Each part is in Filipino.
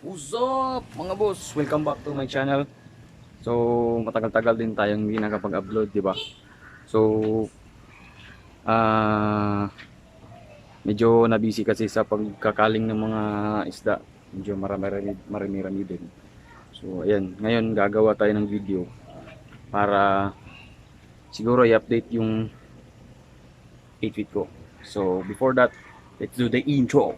What's up mga boss? Welcome back to my channel. So, matagal-tagal din tayong hindi nakapag-upload, di ba? So, ah medyo na-busy kasi sa pagkakaling ng mga isda. Medyo marami-rami din. So, ayan. Ngayon, gagawa tayo ng video para siguro i-update yung 8 feet ko. So, before that, let's do the intro.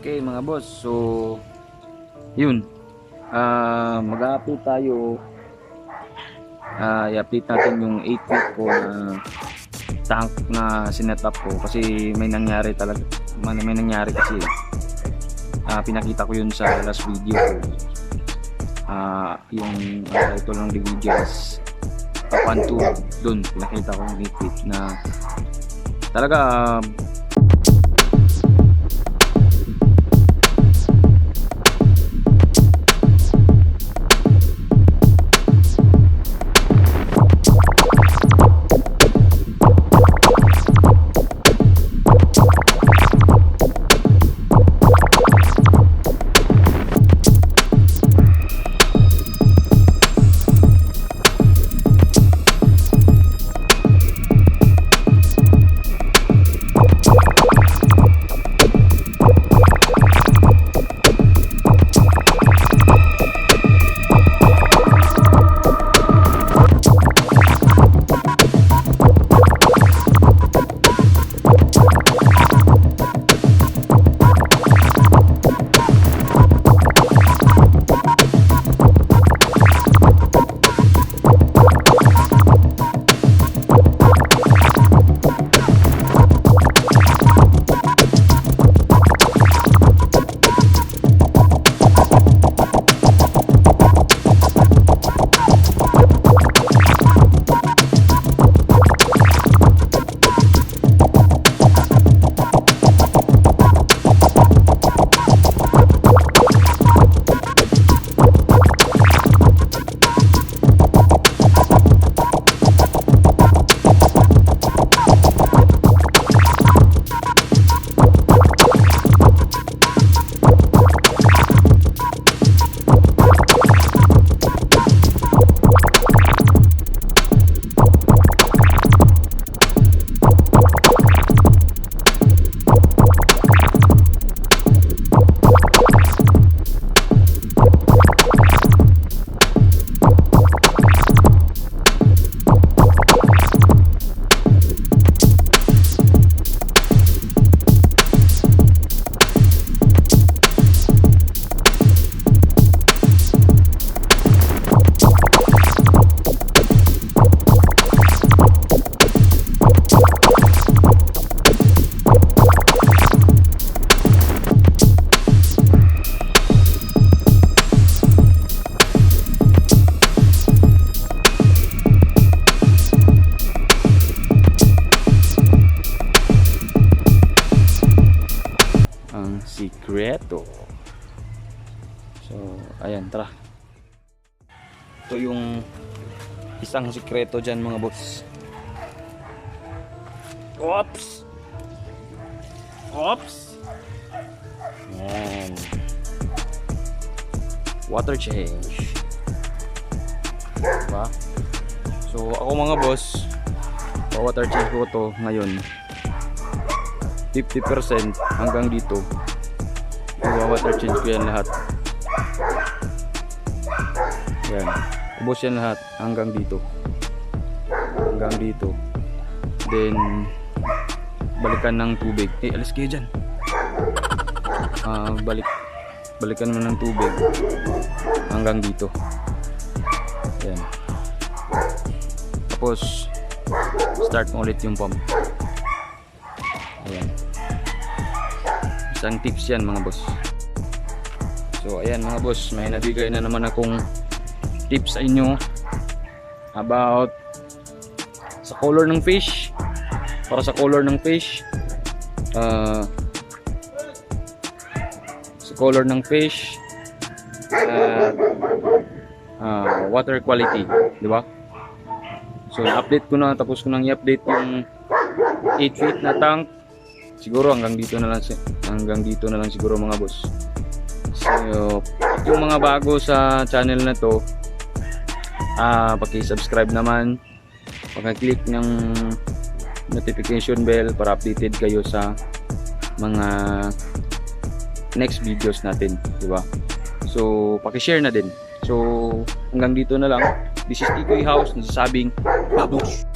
Okay mga boss, so yun, mag-update tayo, i-update natin yung 8 feet ko na tank na sinetup ko kasi may nangyari talaga, may nangyari kasi pinakita ko yun sa last video ko. Yung title ng video is Kapan 2, dun pinakita ko yung 8 feet na talaga sikreto. So, ayan, tara. Ito yung isang sikreto dyan mga boss. Oops! Oops! Ayan. Water change. Diba? So, ako mga boss, water change ko to ngayon. 50% hanggang dito. Water change ko yan lahat. Yan. Ubos yan lahat hanggang dito. Hanggang dito. Then balikan ng tubig. Alis kayo dyan. Balikan mo ng tubig hanggang dito. Yan. Tapos start mo ulit yung pump. Ayan. Isang tips yan mga boss. So ayan mga boss, may nabigay na naman akong tips sa inyo about sa color ng fish. Para sa color ng fish, sa color ng fish at water quality, di ba? So update ko na, tapos ko nang i-update yung 8 feet na tank. Siguro hanggang dito na lang siguro mga boss. So yung mga bago sa channel na to, paki-subscribe naman, paki-click ng notification bell para updated kayo sa mga next videos natin, di ba? So paki-share na din. So hanggang dito na lang. This is Tikoy House, nasasabing babush.